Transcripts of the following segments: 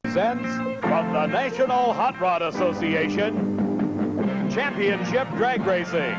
Presents from the National Hot Rod Association, Championship Drag Racing.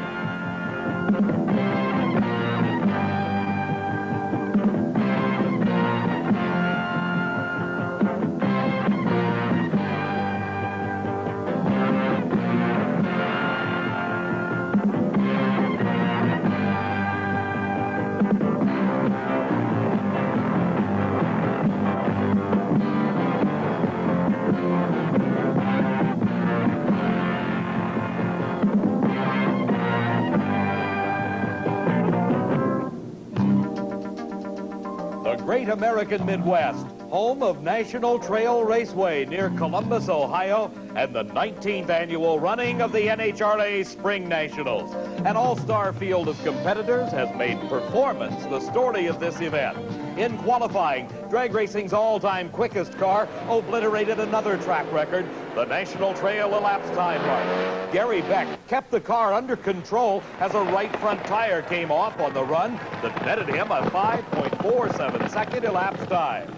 Great American Midwest, home of National Trail Raceway near Columbus, Ohio, and the 19th annual running of the NHRA Springnationals. An all-star field of competitors has made performance the story of this event. In qualifying, drag racing's all-time quickest car obliterated another track record, the National Trail elapsed time mark. Gary Beck kept the car under control as a right front tire came off on the run that netted him a 5.47-second elapsed time.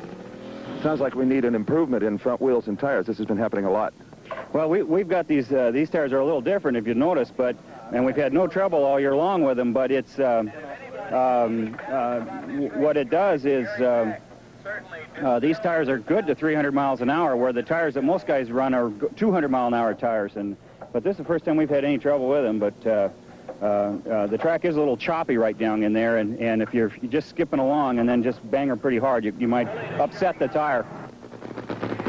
Sounds like we need an improvement in front wheels and tires. This has been happening a lot. Well, we've got these tires are a little different, if you notice, and we've had no trouble all year long with them, but it's what it does is these tires are good to 300 miles an hour, where the tires that most guys run are 200-mile-an-hour tires. But this is the first time we've had any trouble with them. But the track is a little choppy right down in there, and if you're just skipping along and then just bang her pretty hard, you might upset the tire.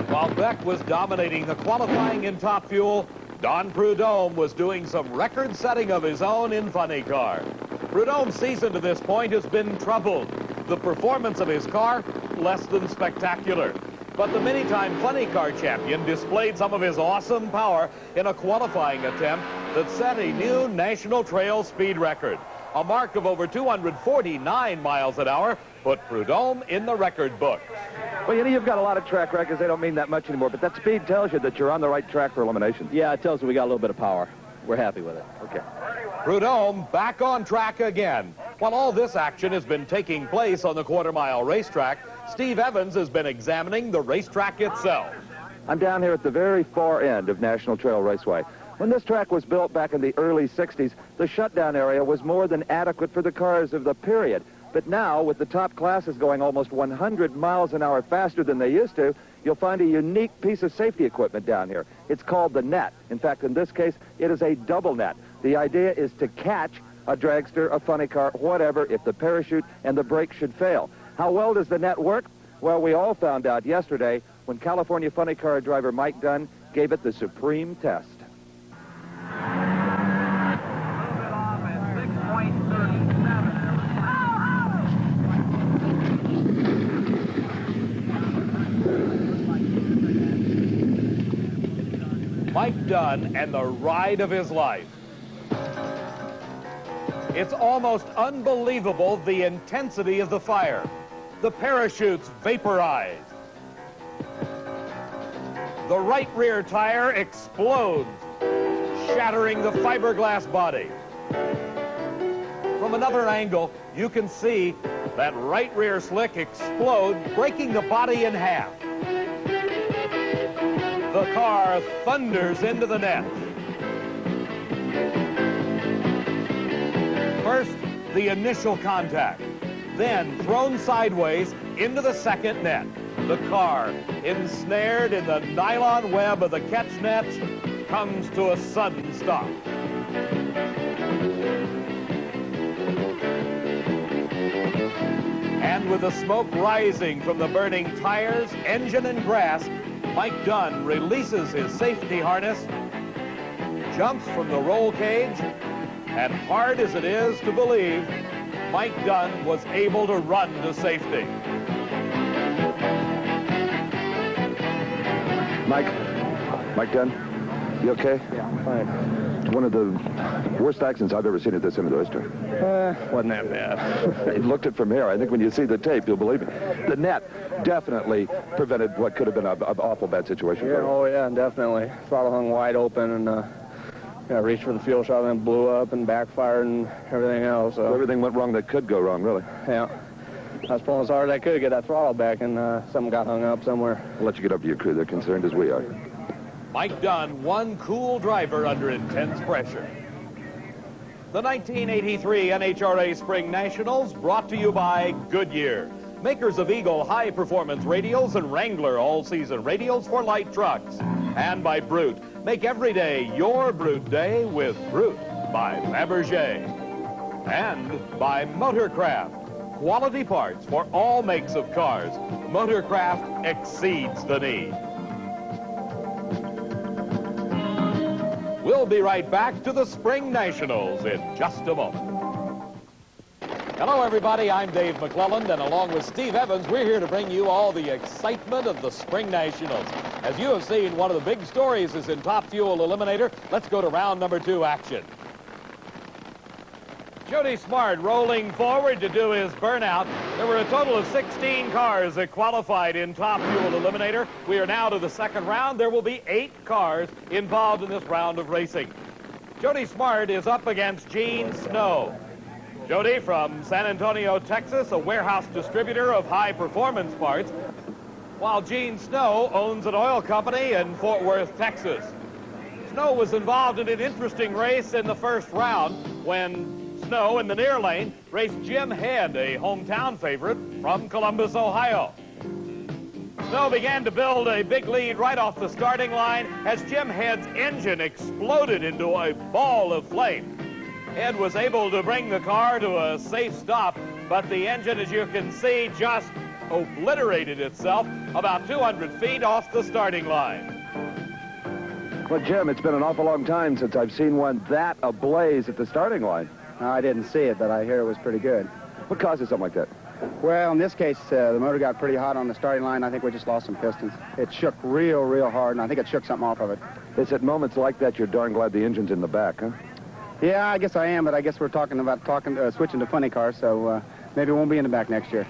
While Beck was dominating the qualifying in Top Fuel, Don Prudhomme was doing some record-setting of his own in Funny Car. Prudhomme's season to this point has been troubled. The performance of his car, less than spectacular. But the many-time Funny Car champion displayed some of his awesome power in a qualifying attempt that set a new National Trail speed record. A mark of over 249 miles an hour put Prudhomme in the record book. Well, you know, you've got a lot of track records. They don't mean that much anymore, but that speed tells you that you're on the right track for elimination. Yeah, it tells you we got a little bit of power. We're happy with it. Okay. Prudhomme back on track again. While all this action has been taking place on the quarter-mile racetrack, Steve Evans has been examining the racetrack itself. I'm down here at the very far end of National Trail Raceway. When this track was built back in the early 60s, the shutdown area was more than adequate for the cars of the period. But now, with the top classes going almost 100 miles an hour faster than they used to, you'll find a unique piece of safety equipment down here. It's called the net. In fact, in this case, it is a double net. The idea is to catch a dragster, a funny car, whatever, if the parachute and the brake should fail. How well does the net work? Well, we all found out yesterday when California funny car driver Mike Dunn gave it the supreme test. Mike Dunn and the ride of his life. It's almost unbelievable the intensity of the fire. The parachutes vaporized. The right rear tire explodes, shattering the fiberglass body. From another angle, you can see that right rear slick explode, breaking the body in half. The car thunders into the net. First, the initial contact, then thrown sideways into the second net. The car, ensnared in the nylon web of the catch nets, comes to a sudden stop. And with the smoke rising from the burning tires, engine, and grass, Mike Dunn releases his safety harness, jumps from the roll cage, and hard as it is to believe, Mike Dunn was able to run to safety. Mike Dunn, you okay? Yeah, I'm fine. It's one of the worst accidents I've ever seen at this end of the racetrack. Wasn't that bad. You looked it from here. I think when you see the tape, you'll believe me. The net definitely prevented what could have been an awful bad situation. Yeah, oh yeah, definitely. Throttle hung wide open and reached for the fuel shot and then blew up and backfired and everything else. So everything went wrong that could go wrong, really. Yeah. I was pulling as hard as I could to get that throttle back, and something got hung up somewhere. I'll let you get up to your crew. They're concerned as we are. Mike Dunn, one cool driver under intense pressure. The 1983 NHRA Spring Nationals brought to you by Goodyear, makers of Eagle high-performance radials and Wrangler all-season radials for light trucks. And by Brute, make every day your Brute day with Brute by Fabergé. And by Motorcraft, quality parts for all makes of cars. Motorcraft exceeds the need. We'll be right back to the Spring Nationals in just a moment. Hello, everybody. I'm Dave McClelland, and along with Steve Evans, we're here to bring you all the excitement of the Spring Nationals. As you have seen, one of the big stories is in Top Fuel Eliminator. Let's go to round number 2 action. Jody Smart rolling forward to do his burnout. There were a total of 16 cars that qualified in Top Fuel Eliminator. We are now to the second round. There will be 8 cars involved in this round of racing. Jody Smart is up against Gene Snow. Jody from San Antonio, Texas, a warehouse distributor of high-performance parts, while Gene Snow owns an oil company in Fort Worth, Texas. Snow was involved in an interesting race in the first round when Snow in the near lane raced Jim Head, a hometown favorite from Columbus, Ohio. Snow began to build a big lead right off the starting line as Jim Head's engine exploded into a ball of flame. Head was able to bring the car to a safe stop, but the engine, as you can see, just obliterated itself about 200 feet off the starting line. Well, Jim, it's been an awful long time since I've seen one that ablaze at the starting line. I didn't see it, but I hear it was pretty good. What causes something like that? Well, in this case, the motor got pretty hot on the starting line. I think we just lost some pistons. It shook real hard, and I think it shook something off of it. It's at moments like that you're darn glad the engine's in the back, huh? Yeah, I guess I am, but I guess we're talking about switching to funny cars, so maybe it won't be in the back next year.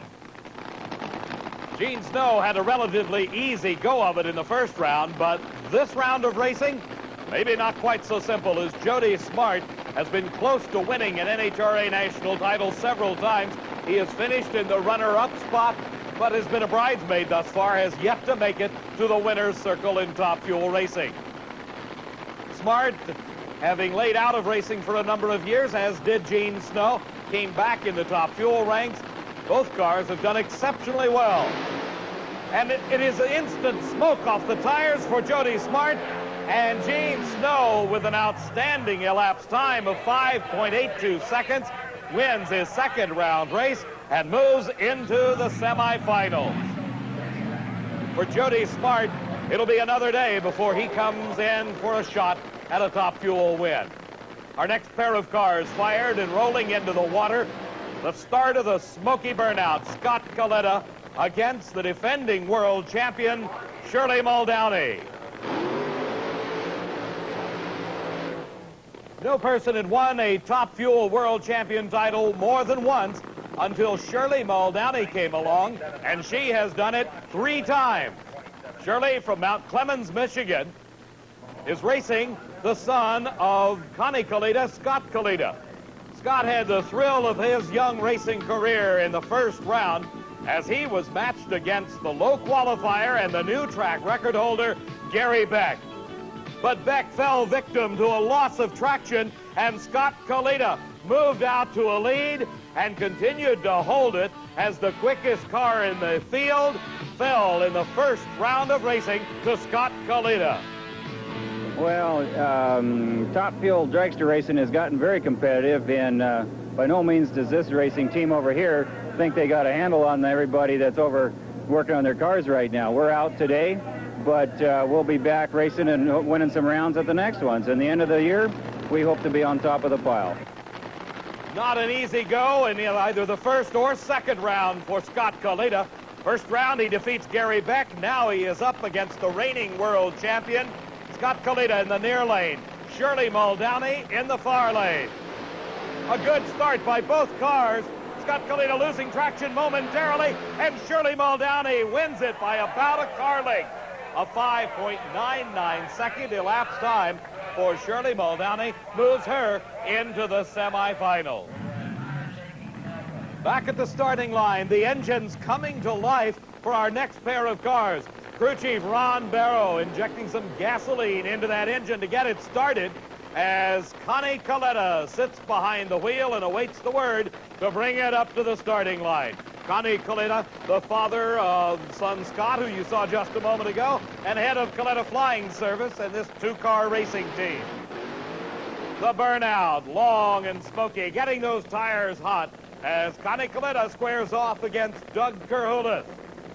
Gene Snow had a relatively easy go of it in the first round, but this round of racing, maybe not quite so simple, as Jody Smart has been close to winning an NHRA national title several times. He has finished in the runner-up spot, but has been a bridesmaid thus far, has yet to make it to the winner's circle in Top Fuel racing. Smart, having laid out of racing for a number of years, as did Gene Snow, came back in the Top Fuel ranks. Both cars have done exceptionally well. And it is an instant smoke off the tires for Jody Smart, and Gene Snow, with an outstanding elapsed time of 5.82 seconds, wins his second round race and moves into the semifinals. For Jody Smart, it'll be another day before he comes in for a shot at a Top Fuel win. Our next pair of cars fired and rolling into the water. The start of the smoky burnout, Scott Coletta against the defending world champion, Shirley Muldowney. No person had won a Top Fuel World Champion title more than once until Shirley Muldowney came along, and she has done it 3 times. Shirley from Mount Clemens, Michigan, is racing the son of Connie Coletta, Scott Coletta. Scott had the thrill of his young racing career in the first round as he was matched against the low qualifier and the new track record holder, Gary Beck. But Beck fell victim to a loss of traction, and Scott Coletta moved out to a lead and continued to hold it as the quickest car in the field fell in the first round of racing to Scott Coletta. Well, Top Fuel dragster racing has gotten very competitive, and by no means does this racing team over here think they got a handle on everybody that's over working on their cars right now. We're out today, but we'll be back racing and winning some rounds at the next ones. In the end of the year, we hope to be on top of the pile. Not an easy go in either the first or second round for Scott Coletta. First round, he defeats Gary Beck. Now he is up against the reigning world champion, Scott Coletta, in the near lane. Shirley Muldowney in the far lane. A good start by both cars. Scott Coletta losing traction momentarily, and Shirley Muldowney wins it by about a car length. A 5.99 second elapsed time for Shirley Muldowney moves her into the semifinals. Back at the starting line, the engine's coming to life for our next pair of cars. Crew Chief Ron Barrow injecting some gasoline into that engine to get it started as Connie Coletta sits behind the wheel and awaits the word to bring it up to the starting line. Connie Coletta, the father of son Scott, who you saw just a moment ago, and head of Coletta Flying Service and this two-car racing team. The burnout, long and smoky, getting those tires hot as Connie Coletta squares off against Doug Kerhulis.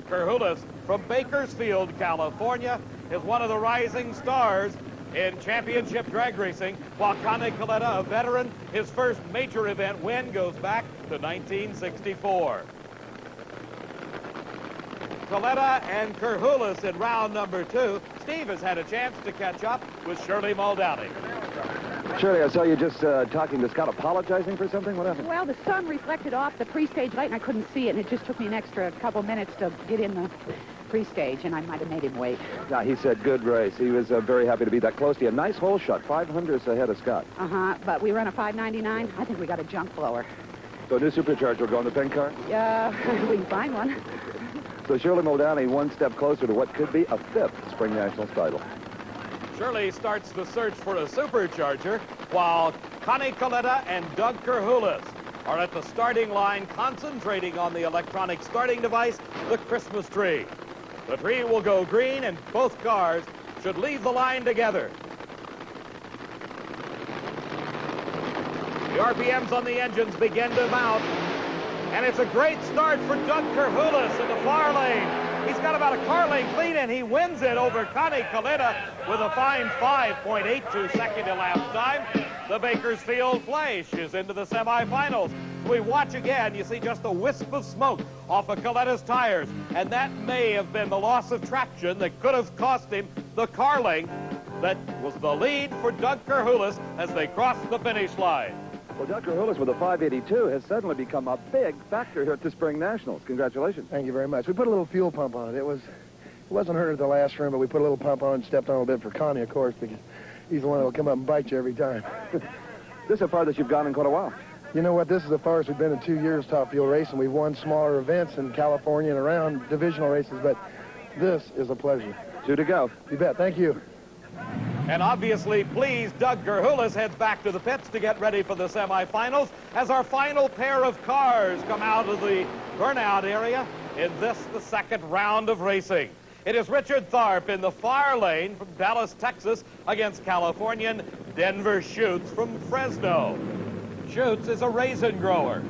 Kerhulis from Bakersfield, California, is one of the rising stars in championship drag racing, while Connie Coletta, a veteran, his first major event win goes back to 1964. Coletta and Kerhulis in round number 2. Steve has had a chance to catch up with Shirley Muldowney. Shirley, I saw you just talking to Scott, apologizing for something. What happened? Well, the sun reflected off the pre-stage light, and I couldn't see it, and it just took me an extra couple minutes to get in the pre-stage, and I might have made him wait. Yeah, he said good race. He was very happy to be that close to you. A nice hole shot, 500 ahead of Scott. But we run a 599. I think we got a junk blower. So a new supercharger will go in the pen car? Yeah, we can find one. So Shirley Muldowney one step closer to what could be a 5th Spring Nationals title. Shirley starts the search for a supercharger, while Connie Coletta and Doug Kerhulis are at the starting line concentrating on the electronic starting device, the Christmas tree. The tree will go green and both cars should leave the line together. The RPMs on the engines begin to mount, and it's a great start for Doug Kerhulis in the far lane. He's got about a car length lead, and he wins it over Connie Coletta with a fine 5.82 second elapsed time. The Bakersfield Flash is into the semifinals. We watch again, you see just a wisp of smoke off of Coletta's tires, and that may have been the loss of traction that could have cost him the car length that was the lead for Doug Kerhulis as they crossed the finish line. Well, Doug Kerhulis with a 582 has suddenly become a big factor here at the Spring Nationals. Congratulations. Thank you very much. We put a little fuel pump on it. It wasn't hurt at the last room, but we put a little pump on and stepped on a little bit for Connie, of course, because he's the one that will come up and bite you every time. This is the farthest you've gone in quite a while. You know what? This is the farthest we've been in 2 years top fuel racing. We've won smaller events in California and around divisional races, but this is a pleasure. 2 to go. You bet. Thank you. And obviously pleased, Doug Kerhulis heads back to the pits to get ready for the semifinals as our final pair of cars come out of the burnout area in this, the second round of racing. It is Richard Tharp in the far lane from Dallas, Texas, against Californian Denver Schutz from Fresno. Schutz is a raisin grower.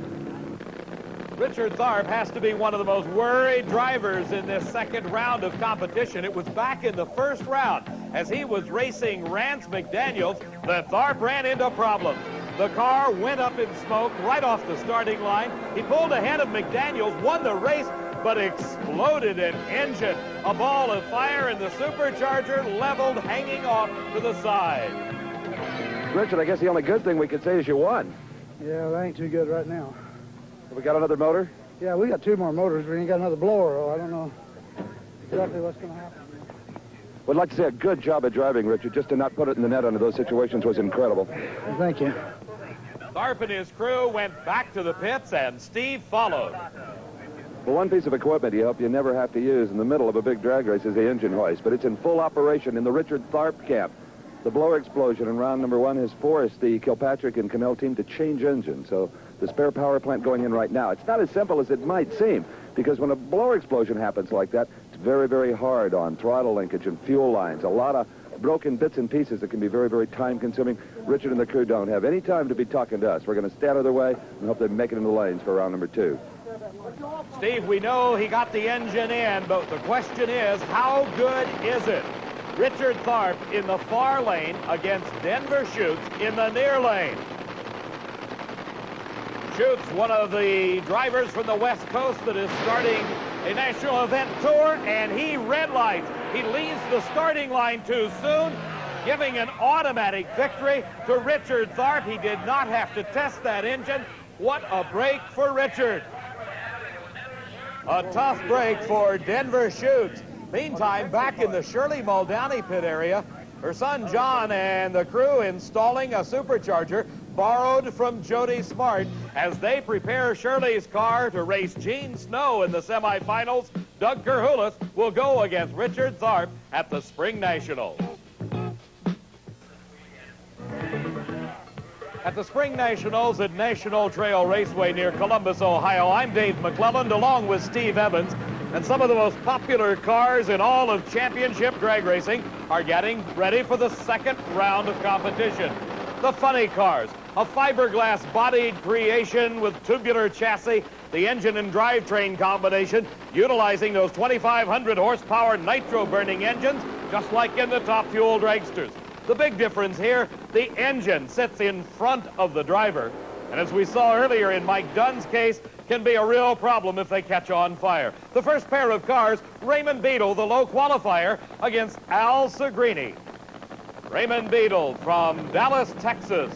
Richard Tharp has to be one of the most worried drivers in this second round of competition. It was back in the first round as he was racing Rance McDaniels that Tharp ran into problems. The car went up in smoke right off the starting line. He pulled ahead of McDaniels, won the race, but exploded an engine. A ball of fire and the supercharger leveled, hanging off to the side. Richard, I guess the only good thing we could say is you won. Yeah, that ain't too good right now. We got another motor? Yeah, we got 2 more motors. We ain't got another blower, though. I don't know exactly what's going to happen. Would like to say a good job of driving, Richard. Just to not put it in the net under those situations was incredible. Well, thank you. Tharp and his crew went back to the pits, and Steve followed. Well, one piece of equipment you hope you never have to use in the middle of a big drag race is the engine hoist, but it's in full operation in the Richard Tharp camp. The blower explosion in round number 1 has forced the Kilpatrick and Cannell team to change engines, so the spare power plant going in right now. It's not as simple as it might seem, because when a blower explosion happens like that, it's very, very hard on throttle linkage and fuel lines. A lot of broken bits and pieces that can be very, very time-consuming. Richard and the crew don't have any time to be talking to us. We're going to stay out of their way and hope they make it in the lanes for round number 2. Steve, we know he got the engine in, but the question is, how good is it? Richard Tharp in the far lane against Denver Schutz in the near lane. Schutz, one of the drivers from the West Coast that is starting a national event tour, and he red lights. He leaves the starting line too soon, giving an automatic victory to Richard Tharp. He did not have to test that engine. What a break for Richard. A tough break for Denver Schutz. Meantime, back in the Shirley Muldowney pit area, her son John and the crew installing a supercharger. borrowed from Jody Smart as they prepare Shirley's car to race Gene Snow in the semifinals. Doug Kerhulis will go against Richard Zarp at the Spring Nationals. At the Spring Nationals at National Trail Raceway near Columbus, Ohio, I'm Dave McClelland along with Steve Evans. And some of the most popular cars in all of championship drag racing are getting ready for the second round of competition. The funny cars, a fiberglass bodied creation with tubular chassis, the engine and drivetrain combination utilizing those 2,500 horsepower nitro burning engines, just like in the top fuel dragsters. The big difference here, the engine sits in front of the driver. And as we saw earlier in Mike Dunn's case, can be a real problem if they catch on fire. The first pair of cars, Raymond Beadle, the low qualifier, against Al Segrini. Raymond Beadle from Dallas, Texas,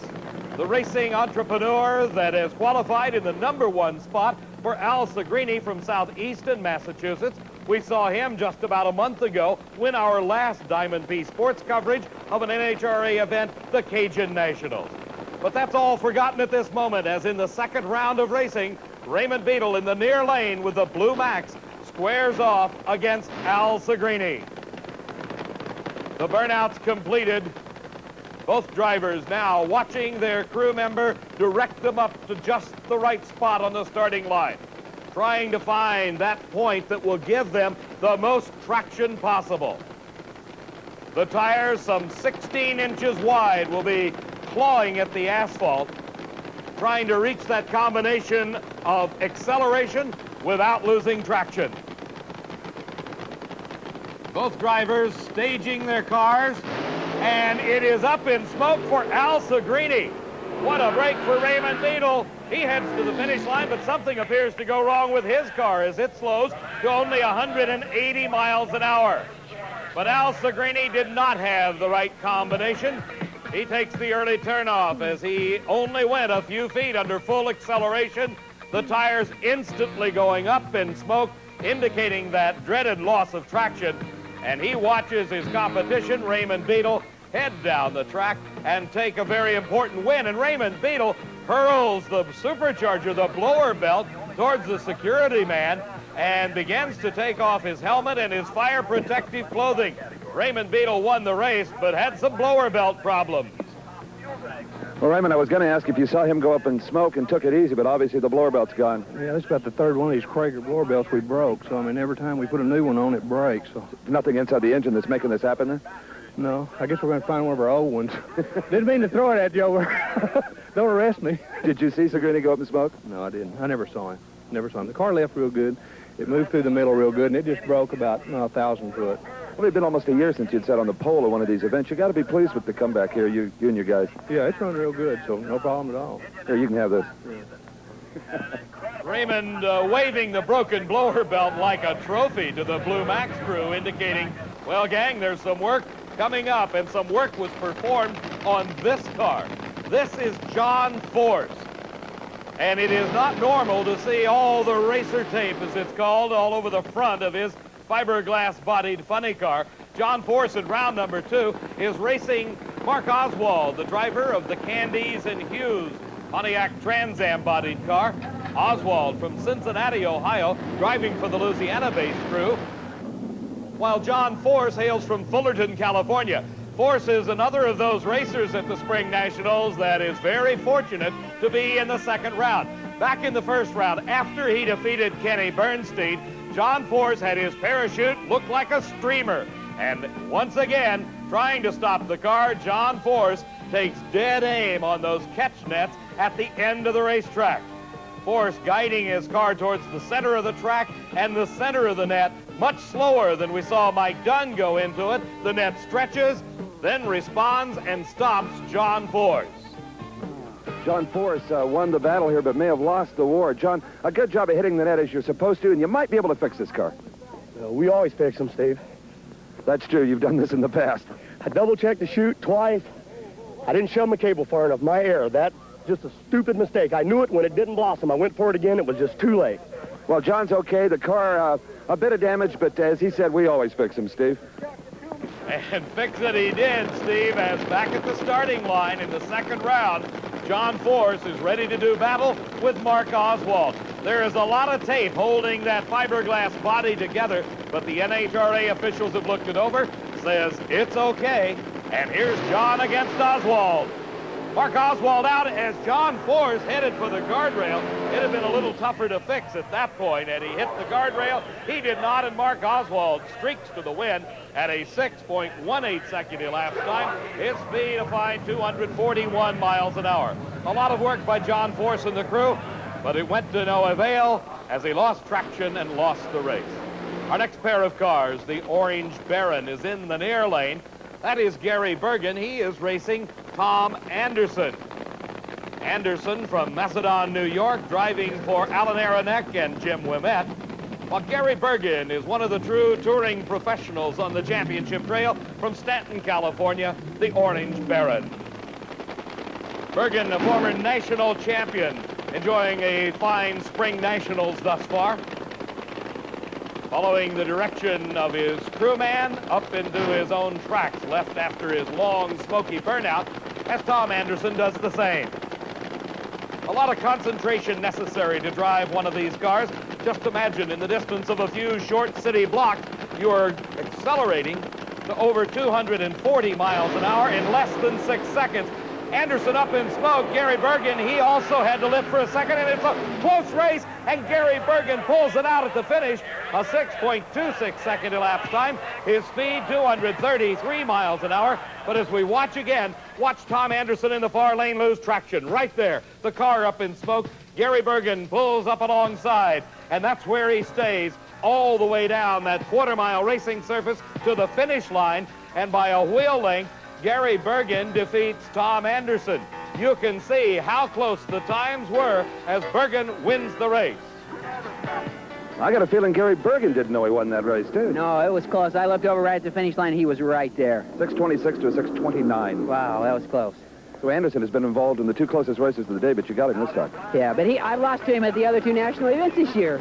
the racing entrepreneur that has qualified in the #1 spot for Al Segrini from southeastern Massachusetts. We saw him just about a month ago win our last Diamond P Sports coverage of an NHRA event, the Cajun Nationals. But that's all forgotten at this moment, as in the second round of racing, Raymond Beadle in the near lane with the Blue Max squares off against Al Segrini. The burnout's completed. Both drivers now watching their crew member direct them up to just the right spot on the starting line, trying to find that point that will give them the most traction possible. The tires, some 16 inches wide, will be clawing at the asphalt, trying to reach that combination of acceleration without losing traction. Both drivers staging their cars, and it is up in smoke for Al Segrini. What a break for Raymond Beadle. He heads to the finish line, but something appears to go wrong with his car as it slows to only 180 miles an hour. But Al Segrini did not have the right combination. He takes the early turnoff as he only went a few feet under full acceleration. The tires instantly going up in smoke, indicating that dreaded loss of traction. And he watches his competition, Raymond Beadle, head down the track and take a very important win. And Raymond Beadle hurls the supercharger, the blower belt, towards the security man and begins to take off his helmet and his fire protective clothing. Raymond Beadle won the race, but had some blower belt problems. Well, Raymond, I was going to ask if you saw him go up in smoke and took it easy, but obviously the blower belt's gone. Yeah, this is about the third one of these Krager blower belts we broke. So, I mean, every time we put a new one on, it breaks. So. Nothing inside the engine that's making this happen then? No, I guess we're going to find one of our old ones. Didn't mean to throw it at you over. Don't arrest me. Did you see Segrini go up in smoke? No, I didn't. I never saw him. Never saw him. The car left real good. It moved through the middle real good, and it just broke about 1,000 foot. Well, it's been almost a year since you'd sat on the pole at one of these events. You got to be pleased with the comeback here, you and your guys. Yeah, it's running real good, so no problem at all. Here, you can have this. Yeah. Raymond waving the broken blower belt like a trophy to the Blue Max crew, indicating, well, gang, there's some work coming up, and some work was performed on this car. This is John Force. And it is not normal to see all the racer tape, as it's called, all over the front of his fiberglass-bodied funny car. John Force in round #2 is racing Mark Oswald, the driver of the Candies and Hughes Pontiac Trans Am-bodied car. Oswald from Cincinnati, Ohio, driving for the Louisiana-based crew, while John Force hails from Fullerton, California. Force is another of those racers at the Spring Nationals that is very fortunate to be in the second round. Back in the first round, after he defeated Kenny Bernstein, John Force had his parachute look like a streamer. And once again, trying to stop the car, John Force takes dead aim on those catch nets at the end of the racetrack. Force guiding his car towards the center of the track and the center of the net, much slower than we saw Mike Dunn go into it. The net stretches, then responds and stops John Force. John Force won the battle here, but may have lost the war. John, a good job of hitting the net as you're supposed to, and you might be able to fix this car. We always fix them, Steve. That's true. You've done this in the past. I double-checked the chute twice. I didn't shove my cable far enough. My error. That's just a stupid mistake. I knew it when it didn't blossom. I went for it again. It was just too late. Well, John's okay. The car, a bit of damage, but as he said, we always fix them, Steve. And fix it he did, Steve, as back at the starting line in the second round, John Force is ready to do battle with Mark Oswald. There is a lot of tape holding that fiberglass body together, but the NHRA officials have looked it over, says it's okay. And here's John against Oswald. Mark Oswald out as John Force headed for the guardrail. It had been a little tougher to fix at that point, and he hit the guardrail. He did not, and Mark Oswald streaks to the win at a 6.18 second elapsed time. His speed a fine 241 miles an hour. A lot of work by John Force and the crew, but it went to no avail as he lost traction and lost the race. Our next pair of cars, the Orange Baron, is in the near lane. That is Gary Bergen. He is racing Tom Anderson. Anderson from Macedon, New York, driving for Alan Aronek and Jim Ouimet. While Gary Bergen is one of the true touring professionals on the championship trail from Stanton, California, the Orange Baron. Bergen, a former national champion, enjoying a fine spring nationals thus far. Following the direction of his crewman up into his own tracks, left after his long, smoky burnout, as Tom Anderson does the same. A lot of concentration necessary to drive one of these cars. Just imagine in the distance of a few short city blocks, you are accelerating to over 240 miles an hour in less than 6 seconds. Anderson up in smoke. Gary Bergen, he also had to lift for a second, and it's a close race, and Gary Bergen pulls it out at the finish. A 6.26 second elapsed time. His speed, 233 miles an hour. But as we watch again, watch Tom Anderson in the far lane lose traction. Right there, the car up in smoke. Gary Bergen pulls up alongside, and that's where he stays all the way down that quarter-mile racing surface to the finish line, and by a wheel length, Gary Bergen defeats Tom Anderson. You can see how close the times were as Bergen wins the race. I got a feeling Gary Bergen didn't know he won that race, too. No, it was close. I looked over right at the finish line. He was right there. 6:26 to a 6:29. Wow, that was close. So Anderson has been involved in the two closest races of the day, but you got him this time. Yeah, but I lost to him at the other two national events this year.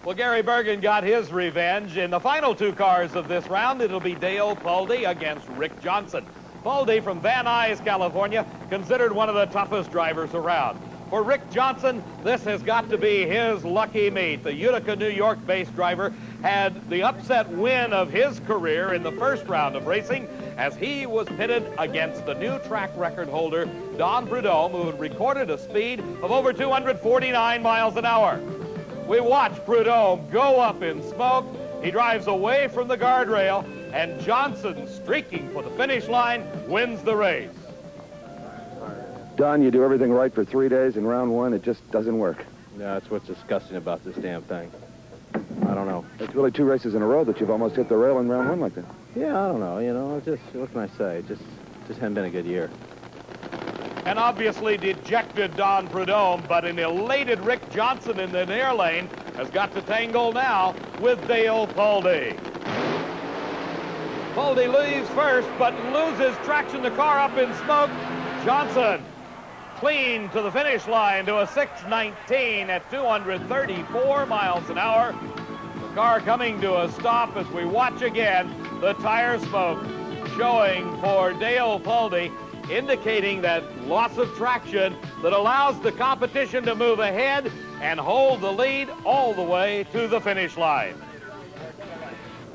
Well, Gary Bergen got his revenge. In the final two cars of this round, it'll be Dale Pulde against Rick Johnson. Pulde from Van Nuys, California, considered one of the toughest drivers around. For Rick Johnson, this has got to be his lucky meet. The Utica, New York-based driver had the upset win of his career in the first round of racing as he was pitted against the new track record holder, Don Prudhomme, who had recorded a speed of over 249 miles an hour. We watch Prudhomme go up in smoke. He drives away from the guardrail, and Johnson, streaking for the finish line, wins the race. Don, you do everything right for 3 days. In round one, it just doesn't work. Yeah, that's what's disgusting about this damn thing. I don't know. It's really 2 races in a row that you've almost hit the rail in round one like that. Yeah, I don't know. You know, just what can I say? Just hasn't been a good year. An obviously dejected Don Prudhomme, but an elated Rick Johnson in the near lane has got to tangle now with Dale Pulde. Pulde leaves first, but loses traction. The car up in smoke. Johnson clean to the finish line to a 6:19 at 234 miles an hour. The car coming to a stop as we watch again the tire smoke showing for Dale Pulde, indicating that loss of traction that allows the competition to move ahead and hold the lead all the way to the finish line.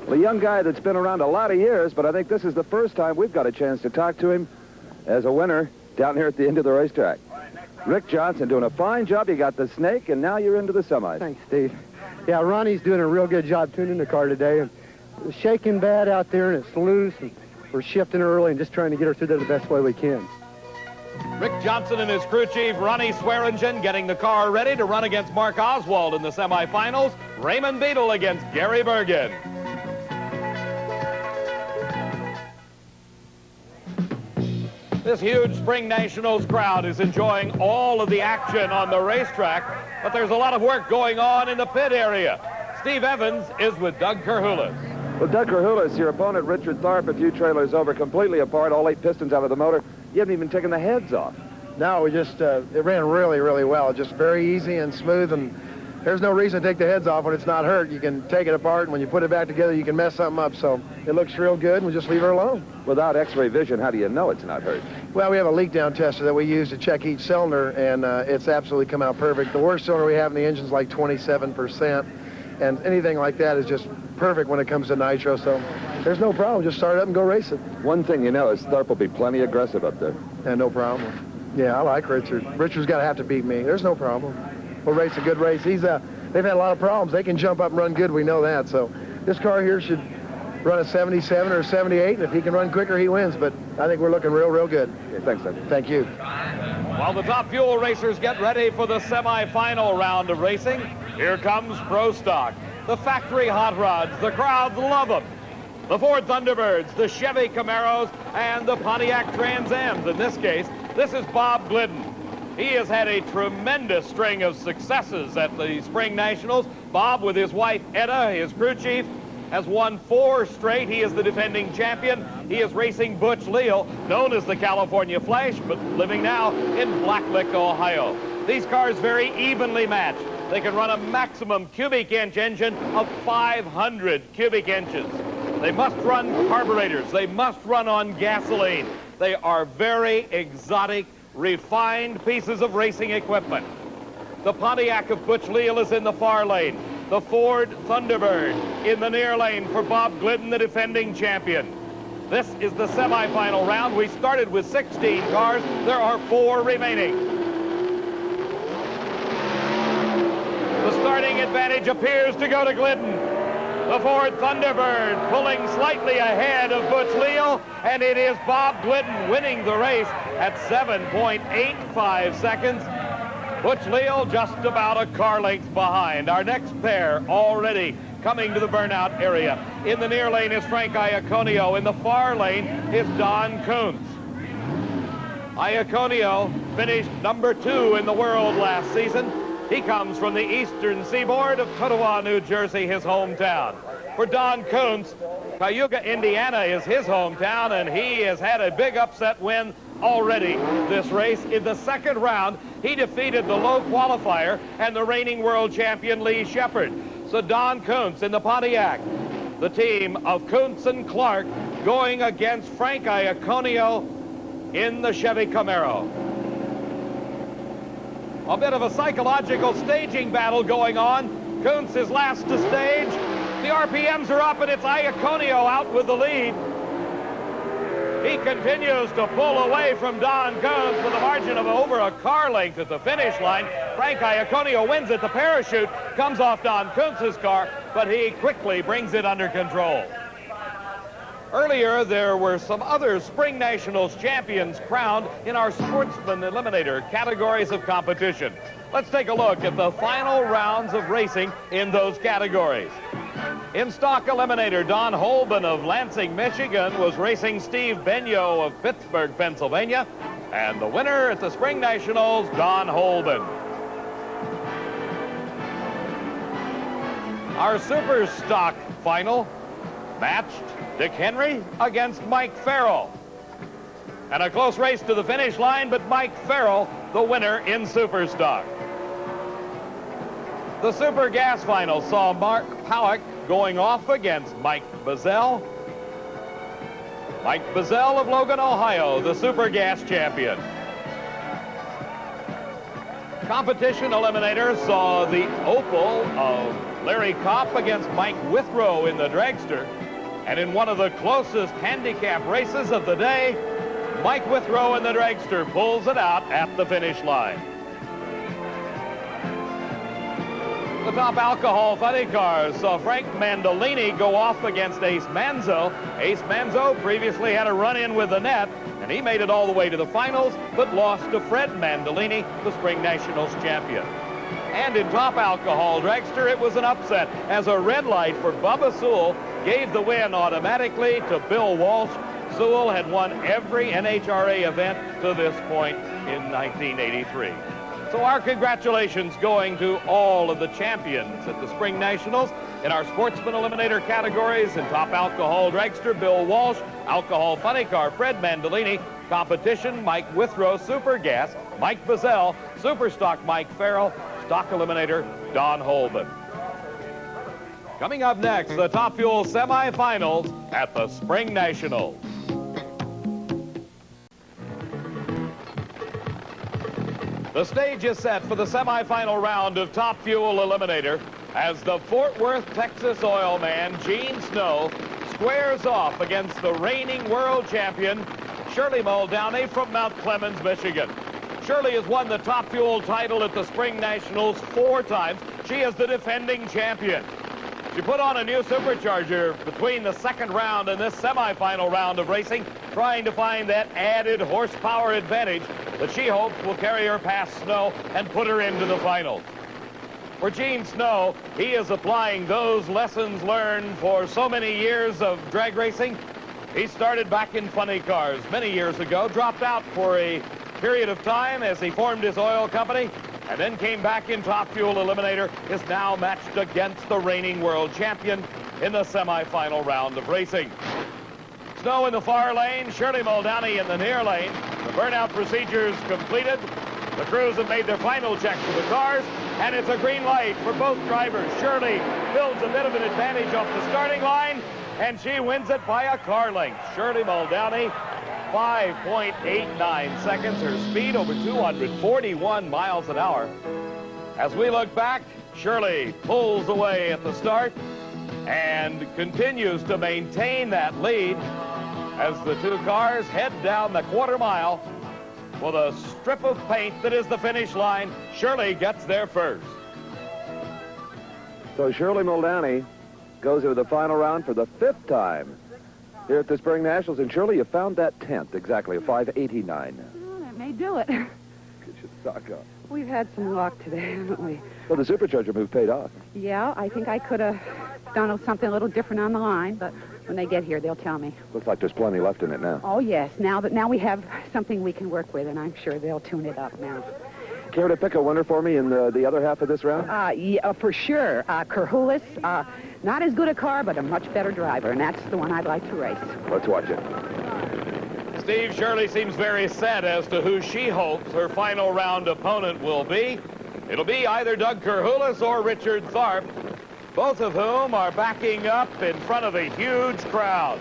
Well, a young guy that's been around a lot of years, but I think this is the first time we've got a chance to talk to him as a winner down here at the end of the racetrack. Rick Johnson doing a fine job. You got the snake, and now you're into the semis. Thanks, Steve. Yeah, Ronnie's doing a real good job tuning the car today. And it's shaking bad out there, and it's loose, and we're shifting early and just trying to get her through there the best way we can. Rick Johnson and his crew chief, Ronnie Swearingen, getting the car ready to run against Mark Oswald in the semifinals. Raymond Beadle against Gary Bergen. This huge Spring Nationals crowd is enjoying all of the action on the racetrack, but there's a lot of work going on in the pit area. Steve Evans is with Doug Kerhulis. Well, Doug Kerhulis, your opponent, Richard Tharp, a few trailers over, completely apart, all 8 pistons out of the motor. You haven't even taken the heads off. No, we just, it ran really, really well. Just very easy and smooth, and there's no reason to take the heads off when it's not hurt. You can take it apart, and when you put it back together, you can mess something up. So it looks real good, and we just leave her alone. Without X-ray vision, how do you know it's not hurt? Well, we have a leak down tester that we use to check each cylinder, and it's absolutely come out perfect. The worst cylinder we have in the engine's like 27%, and anything like that is just perfect when it comes to nitro, so there's no problem. Just start it up and go race it. One thing you know is Tharp will be plenty aggressive up there. And no problem. Yeah, I like Richard. Richard's got to have to beat me. There's no problem. We'll race a good race. They've had a lot of problems. They can jump up and run good. We know that. So this car here should run a 77 or 78, and if he can run quicker, he wins. But I think we're looking real, real good. Okay, thanks, Ed. Thank you. While the Top Fuel racers get ready for the semifinal round of racing, here comes Pro Stock. The factory hot rods, the crowds love them. The Ford Thunderbirds, the Chevy Camaros, and the Pontiac Trans Ams. In this case, this is Bob Glidden. He has had a tremendous string of successes at the Spring Nationals. Bob, with his wife Etta, his crew chief, has won 4 straight. He is the defending champion. He is racing Butch Leal, known as the California Flash, but living now in Blacklick, Ohio. These cars very evenly matched. They can run a maximum cubic inch engine of 500 cubic inches. They must run carburetors. They must run on gasoline. They are very exotic, refined pieces of racing equipment. The Pontiac of Butch Leal is in the far lane. The Ford Thunderbird in the near lane for Bob Glidden, the defending champion. This is the semifinal round. We started with 16 cars. There are 4 remaining. The starting advantage appears to go to Glidden. The Ford Thunderbird pulling slightly ahead of Butch Leal, and it is Bob Glidden winning the race at 7.85 seconds. Butch Leal just about a car length behind. Our next pair already coming to the burnout area. In the near lane is Frank Iaconio. In the far lane is Don Kuntz. Iaconio finished number 2 in the world last season. He comes from the eastern seaboard of Totowa, New Jersey, his hometown. For Don Kuntz, Cayuga, Indiana is his hometown, and he has had a big upset win already this race. In the second round, he defeated the low qualifier and the reigning world champion Lee Shepard. So Don Kuntz in the Pontiac, the team of Kuntz and Clark going against Frank Iaconio in the Chevy Camaro. A bit of a psychological staging battle going on. Kuntz is last to stage. The RPMs are up, and it's Iaconio out with the lead. He continues to pull away from Don Kuntz with a margin of over a car length at the finish line. Frank Iaconio wins it. The parachute comes off Don Kuntz's car, but he quickly brings it under control. Earlier, there were some other Spring Nationals champions crowned in our Sportsman Eliminator categories of competition. Let's take a look at the final rounds of racing in those categories. In Stock Eliminator, Don Holben of Lansing, Michigan was racing Steve Benyo of Pittsburgh, Pennsylvania. And the winner at the Spring Nationals, Don Holben. Our Super Stock final matched Dick Henry against Mike Farrell. And a close race to the finish line, but Mike Farrell, the winner in Super Stock. The Super Gas final saw Mark Powick going off against Mike Bazell. Mike Bazell of Logan, Ohio, the Super Gas champion. Competition Eliminator saw the Opal of Larry Kopp against Mike Withrow in the dragster. And in one of the closest handicap races of the day, Mike Withrow in the dragster pulls it out at the finish line. The Top Alcohol funny cars saw Frank Mandolini go off against Ace Manzo. Ace Manzo previously had a run-in with the net, and he made it all the way to the finals, but lost to Fred Mandolini, the Spring Nationals champion. And in Top Alcohol dragster, it was an upset, as a red light for Bubba Sewell gave the win automatically to Bill Walsh. Sewell had won every NHRA event to this point in 1983. So our congratulations going to all of the champions at the Spring Nationals. In our Sportsman Eliminator categories, in Top Alcohol dragster, Bill Walsh; Alcohol funny car, Fred Mandolini; competition, Mike Withrow; Super Gas, Mike Bazell; Super Stock, Mike Farrell; Stock Eliminator, Don Holben. Coming up next, the Top Fuel semifinals at the Spring Nationals. The stage is set for the semifinal round of Top Fuel Eliminator as the Fort Worth, Texas oil man, Gene Snow, squares off against the reigning world champion, Shirley Muldowney from Mount Clemens, Michigan. Shirley has won the Top Fuel title at the Spring Nationals 4 times. She is the defending champion. She put on a new supercharger between the second round and this semifinal round of racing, trying to find that added horsepower advantage that she hopes will carry her past Snow and put her into the finals. For Gene Snow, he is applying those lessons learned for so many years of drag racing. He started back in funny cars many years ago, dropped out for a period of time as he formed his oil company, and then came back in Top Fuel Eliminator, is now matched against the reigning world champion in the semifinal round of racing. Snow in the far lane, Shirley Muldowney in the near lane. The burnout procedures completed. The crews have made their final checks of the cars, and it's a green light for both drivers. Shirley builds a bit of an advantage off the starting line, and she wins it by a car length. Shirley Muldowney, 5.89 seconds. Her speed over 241 miles an hour. As we look back, Shirley pulls away at the start and continues to maintain that lead as the two cars head down the quarter mile for the strip of paint that is the finish line. Shirley gets there first. So Shirley Muldowney goes into the final round for the 5th time here at the Spring Nationals. And Shirley, you found that 10th, exactly, a 5.89. Well, that may do it. Get your sock off. We've had some luck today, haven't we? Well, the supercharger move paid off. Yeah, I think I could have done something a little different on the line, but when they get here, they'll tell me. Looks like there's plenty left in it now. Oh, yes. Now we have something we can work with, and I'm sure they'll tune it up now. Care to pick a winner for me in the other half of this round? Yeah, for sure. Kerhulis, not as good a car, but a much better driver, and that's the one I'd like to race. Let's watch it. Steve, Shirley seems very set as to who she hopes her final round opponent will be. It'll be either Doug Kerhulis or Richard Tharp, both of whom are backing up in front of a huge crowd.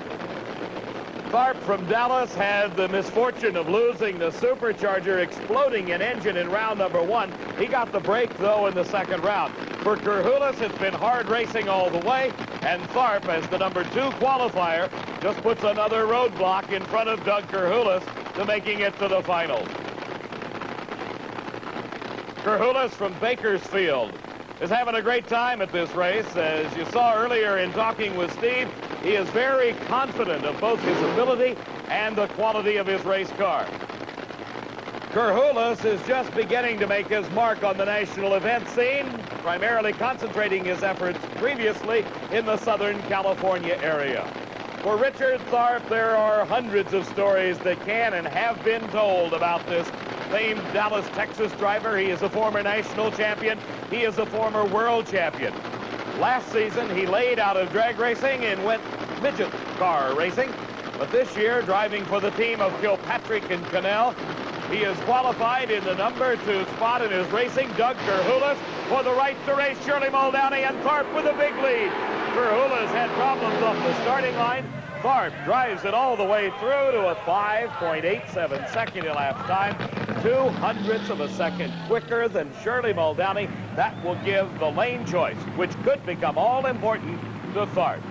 Tharp from Dallas had the misfortune of losing the supercharger, exploding an engine in round number 1. He got the break, though, in the second round. For Kerhulis, it's been hard racing all the way, and Tharp, as the number 2 qualifier, just puts another roadblock in front of Doug Kerhulis to making it to the finals. Kerhulis from Bakersfield is having a great time at this race. As you saw earlier in talking with Steve, he is very confident of both his ability and the quality of his race car. Kerhulis is just beginning to make his mark on the national event scene, primarily concentrating his efforts previously in the Southern California area. For Richard Tharp, there are hundreds of stories that can and have been told about this famed Dallas, Texas driver. He is a former national champion. He is a former world champion. Last season, he laid out of drag racing and went midget car racing. But this year, driving for the team of Kilpatrick and Cannell, he is qualified in the number 2 spot and is racing Doug Kerhulis for the right to race Shirley Muldowney, and Tharp with a big lead. Kerhulis had problems off the starting line. Tharp drives it all the way through to a 5.87 second elapsed time, 0.02 of a second quicker than Shirley Muldowney. That will give the lane choice, which could become all important, to Tharp.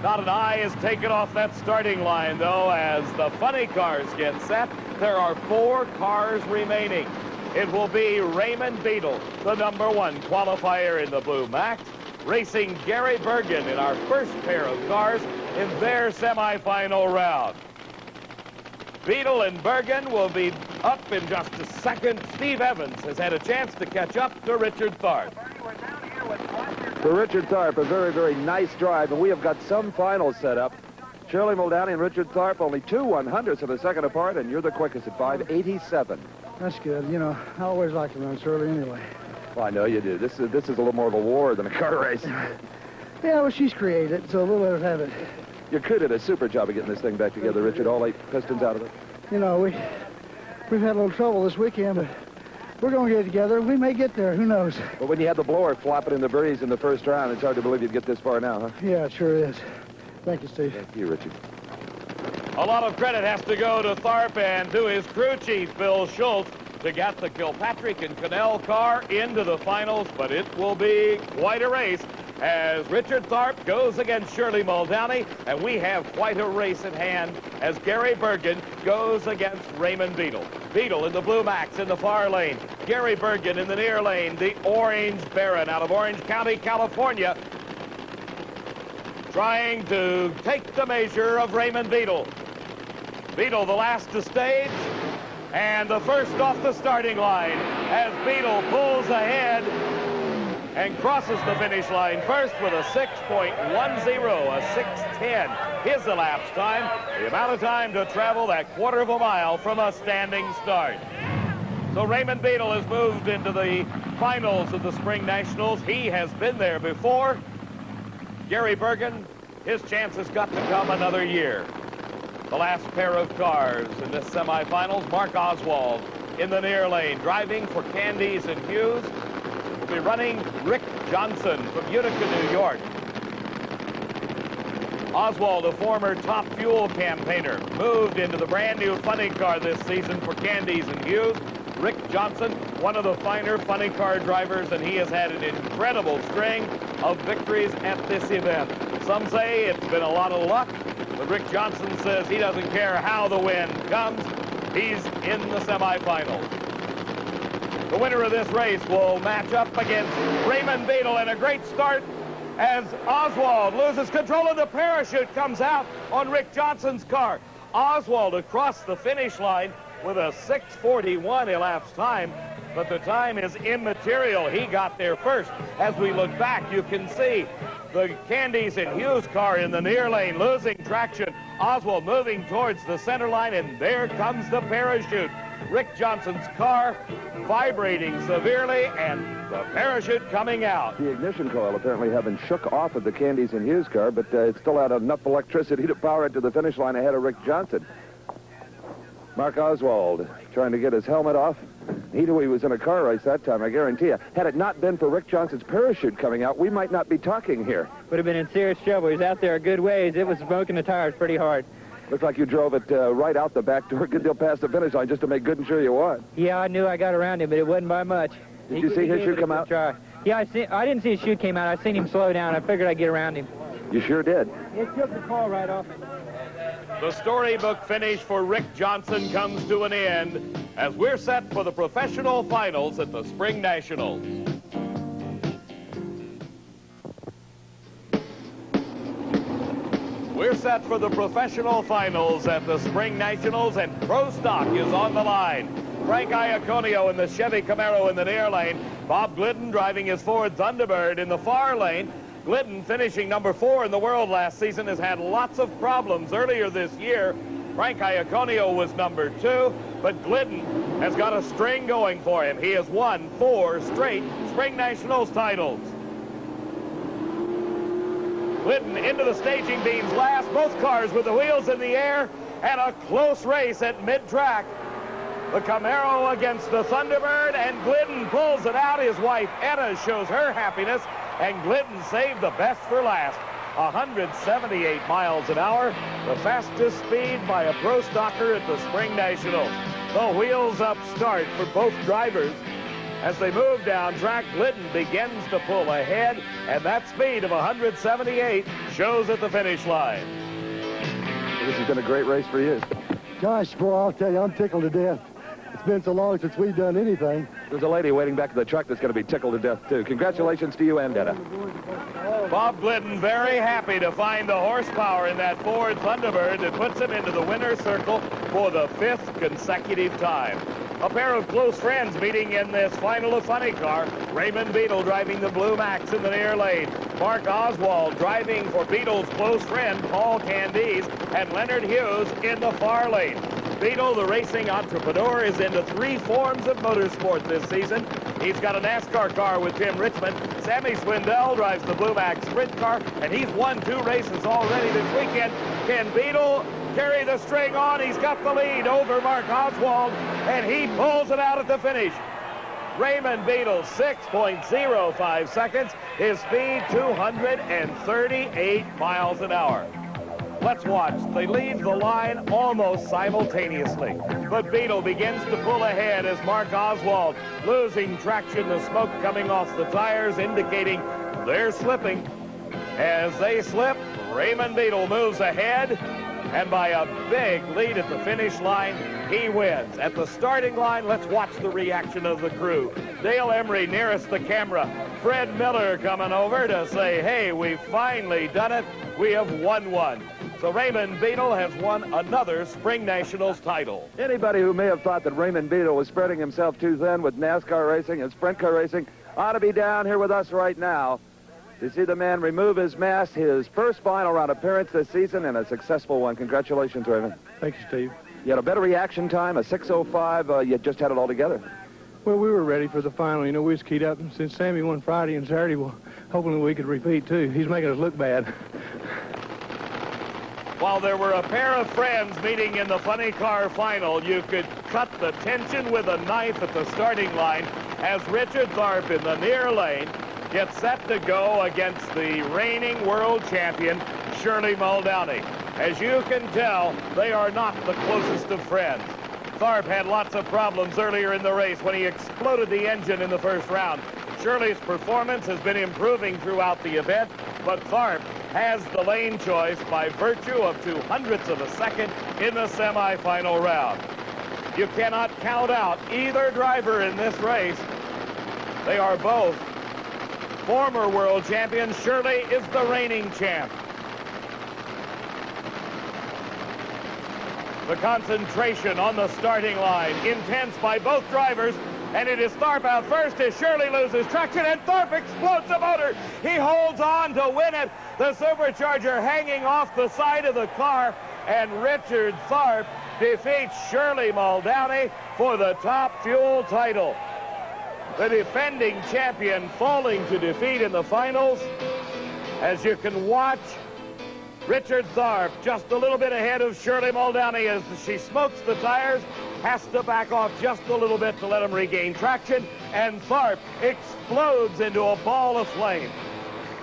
Not an eye is taken off that starting line, though, as the funny cars get set. There are 4 cars remaining. It will be Raymond Beadle, the number 1 qualifier in the Blue Max, racing Gary Bergen in our first pair of cars in their semifinal round. Beadle and Bergen will be up in just a second. Steve Evans has had a chance to catch up to Richard Tharp. For Richard Tharp, a very, very nice drive, and we have got some finals set up. Shirley Muldowney and Richard Tharp only 2/100ths of a second apart, and you're the quickest at 5.87. That's good. You know, I always like to run Shirley anyway. Well, I know you do. This is a little more of a war than a car race. Yeah, well, she's created, so we'll let her have it. You could did a super job of getting this thing back together, Richard. All 8 pistons out of it. You know, we've had a little trouble this weekend, but we're going to get it together. We may get there. Who knows? But when you had the blower flopping in the breeze in the first round, it's hard to believe you'd get this far now, huh? Yeah, it sure is. Thank you, Steve. Thank you, Richard. A lot of credit has to go to Tharp and to his crew chief, Bill Schultz, to get the Kilpatrick and Cannell car into the finals, but it will be quite a race as Richard Tharp goes against Shirley Muldowney, and we have quite a race at hand as Gary Bergen goes against Raymond Beadle. Beadle in the blue max in the far lane. Gary Bergen in the near lane, the Orange Baron out of Orange County, California, trying to take the measure of Raymond Beadle. Beadle the last to stage, and the first off the starting line as Beadle pulls ahead and crosses the finish line first with a 6.10, a 6:10. His elapsed time, the amount of time to travel that quarter of a mile from a standing start. So Raymond Beadle has moved into the finals of the Spring Nationals. He has been there before. Gary Bergen, his chance has got to come another year. The last pair of cars in this semifinals, Mark Oswald in the near lane, driving for Candies and Hughes. Will be running Rick Johnson from Utica, New York. Oswald, a former Top Fuel campaigner, moved into the brand new funny car this season for Candies and Hughes. Rick Johnson, one of the finer funny car drivers, and he has had an incredible string of victories at this event. Some say it's been a lot of luck, but Rick Johnson says he doesn't care how the win comes. He's in the semifinals. The winner of this race will match up against Raymond Beadle, and a great start as Oswald loses control of the parachute, comes out on Rick Johnson's car. Oswald across the finish line with a 6:41 elapsed time, but the time is immaterial. He got there first. As we look back, you can see the Candies and Hughes car in the near lane losing traction. Oswald moving towards the center line, and there comes the parachute. Rick Johnson's car vibrating severely, and the parachute coming out. The ignition coil apparently having shook off of the Candies and Hughes car, but it still had enough electricity to power it to the finish line ahead of Rick Johnson. Mark Oswald trying to get his helmet off. He knew he was in a car race that time, I guarantee you. Had it not been for Rick Johnson's parachute coming out, we might not be talking here. Would have been in serious trouble. He was out there a good ways. It was smoking the tires pretty hard. Looks like you drove it right out the back door, a good deal past the finish line, just to make good and sure you won. Yeah, I knew I got around him, but it wasn't by much. Did you see his chute come out? Try. Yeah, I didn't see his chute came out. I seen him slow down. I figured I'd get around him. You sure did. It took the car right off it. The storybook finish for Rick Johnson comes to an end as we're set for the professional finals at the Spring Nationals. We're set for the professional finals at the Spring Nationals, and Pro Stock is on the line. Frank Iaconio in the Chevy Camaro in the near lane. Bob Glidden driving his Ford Thunderbird in the far lane. Glidden, finishing number 4 in the world last season, has had lots of problems earlier this year. Frank Iaconio was number 2, but Glidden has got a string going for him. He has won 4 straight Spring Nationals titles. Glidden into the staging beams last, both cars with the wheels in the air, and a close race at mid-track. The Camaro against the Thunderbird, and Glidden pulls it out. His wife, Etta, shows her happiness, and Glidden saved the best for last. 178 miles an hour, the fastest speed by a Pro Stocker at the Spring Nationals. The wheels up start for both drivers. As they move down track, Glidden begins to pull ahead, and that speed of 178 shows at the finish line. This has been a great race for you. Gosh, boy, I'll tell you, I'm tickled to death. It's been so long since we've done anything. There's a lady waiting back at the truck that's going to be tickled to death, too. Congratulations to you and Etta. Bob Glidden very happy to find the horsepower in that Ford Thunderbird that puts him into the winner's circle for the 5th consecutive time. A pair of close friends meeting in this final of funny car. Raymond Beadle driving the Blue Max in the near lane. Mark Oswald driving for Beadle's close friend, Paul Candies, and Leonard Hughes in the far lane. Beadle, the racing entrepreneur, is into 3 forms of motorsport this season. He's got a NASCAR car with Tim Richmond. Sammy Swindell drives the Blue Max sprint car, and he's won 2 races already this weekend. Can Beadle carry the string on? He's got the lead over Mark Oswald, and he pulls it out at the finish. Raymond Beadle, 6.05 seconds. His speed, 238 miles an hour. Let's watch. They leave the line almost simultaneously. But Beetle begins to pull ahead as Mark Oswald losing traction, the smoke coming off the tires indicating they're slipping. As they slip, Raymond Beetle moves ahead, and by a big lead at the finish line, he wins. At the starting line, let's watch the reaction of the crew. Dale Emery nearest the camera. Fred Miller coming over to say, hey, we've finally done it. We have won one. So Raymond Beetle has won another Spring Nationals title. Anybody who may have thought that Raymond Beetle was spreading himself too thin with NASCAR racing and sprint car racing ought to be down here with us right now to see the man remove his mask, his first final round appearance this season, and a successful one. Congratulations, Raymond. Thank you, Steve. You had a better reaction time, a 6:05. You just had it all together. Well, we were ready for the final. You know, we was keyed up since Sammy won Friday and Saturday. Well, hoping we could repeat, too. He's making us look bad. While there were a pair of friends meeting in the funny car final, you could cut the tension with a knife at the starting line as Richard Tharp in the near lane gets set to go against the reigning world champion, Shirley Muldowney. As you can tell, they are not the closest of friends. Tharp had lots of problems earlier in the race when he exploded the engine in the first round. Shirley's performance has been improving throughout the event, but Tharp has the lane choice by virtue of 0.02 of a second in the semifinal round. You cannot count out either driver in this race. They are both former world champions. Shirley is the reigning champ. The concentration on the starting line, intense by both drivers, and it is Tharp out first as Shirley loses traction, and Tharp explodes the motor. He holds on to win it. The supercharger hanging off the side of the car, and Richard Tharp defeats Shirley Muldowney for the top fuel title. The defending champion falling to defeat in the finals. As you can watch, Richard Tharp just a little bit ahead of Shirley Muldowney as she smokes the tires, has to back off just a little bit to let him regain traction, and Tharp explodes into a ball of flame.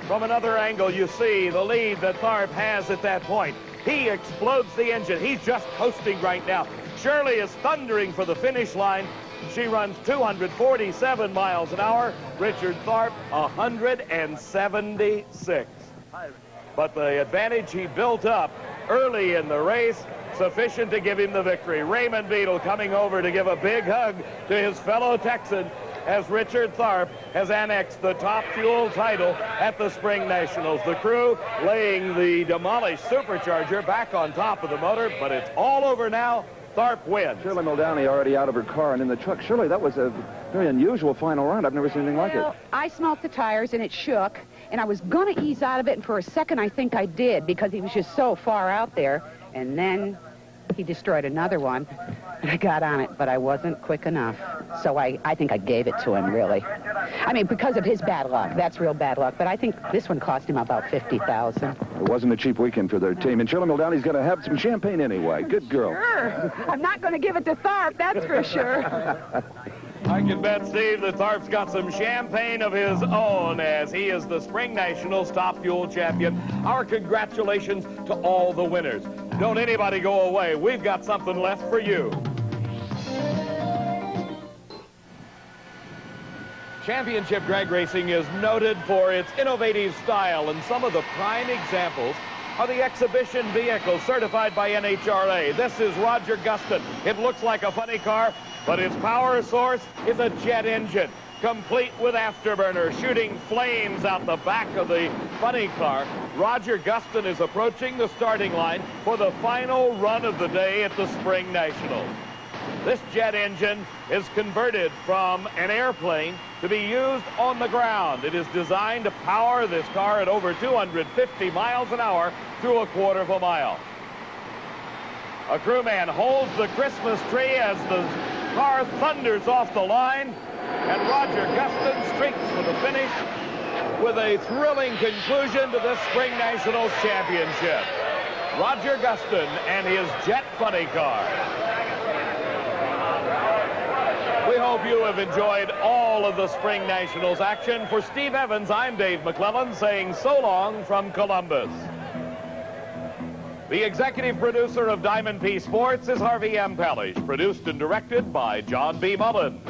From another angle, you see the lead that Tharp has at that point. He explodes the engine. He's just coasting right now. Shirley is thundering for the finish line. She runs 247 miles an hour. Richard Tharp, 176. But the advantage he built up early in the race, sufficient to give him the victory. Raymond Beetle coming over to give a big hug to his fellow Texan as Richard Tharp has annexed the top fuel title at the Spring Nationals. The crew laying the demolished supercharger back on top of the motor, but it's all over now. Tharp wins. Shirley Muldowney already out of her car and in the truck. Shirley, that was a very unusual final round. I've never seen anything like it. I smelt the tires and it shook, and I was going to ease out of it, and for a second I think I did because he was just so far out there, and then he destroyed another one, and I got on it, but I wasn't quick enough. So I think I gave it to him, really. I mean, because of his bad luck. That's real bad luck, but I think this one cost him about $50,000. It wasn't a cheap weekend for their team, and Shirley Muldowney's going to have some champagne anyway. Good girl. Sure. I'm not going to give it to Tharp, that's for sure. I can bet, Steve, that Tharp's got some champagne of his own as he is the Spring Nationals top fuel champion. Our congratulations to all the winners. Don't anybody go away. We've got something left for you. Championship drag racing is noted for its innovative style, and some of the prime examples are the exhibition vehicles certified by NHRA. This is Roger Gustin. It looks like a funny car, but its power source is a jet engine, complete with afterburner, shooting flames out the back of the funny car. Roger Gustin is approaching the starting line for the final run of the day at the Spring Nationals. This jet engine is converted from an airplane to be used on the ground. It is designed to power this car at over 250 miles an hour through a quarter of a mile. A crewman holds the Christmas tree as the car thunders off the line, and Roger Gustin streaks for the finish with a thrilling conclusion to this Spring Nationals championship. Roger Gustin and his jet funny car. We hope you have enjoyed all of the Spring Nationals action. For Steve Evans, I'm Dave McClellan saying so long from Columbus. The executive producer of Diamond P Sports is Harvey M. Pellish, produced and directed by John B. Mullen.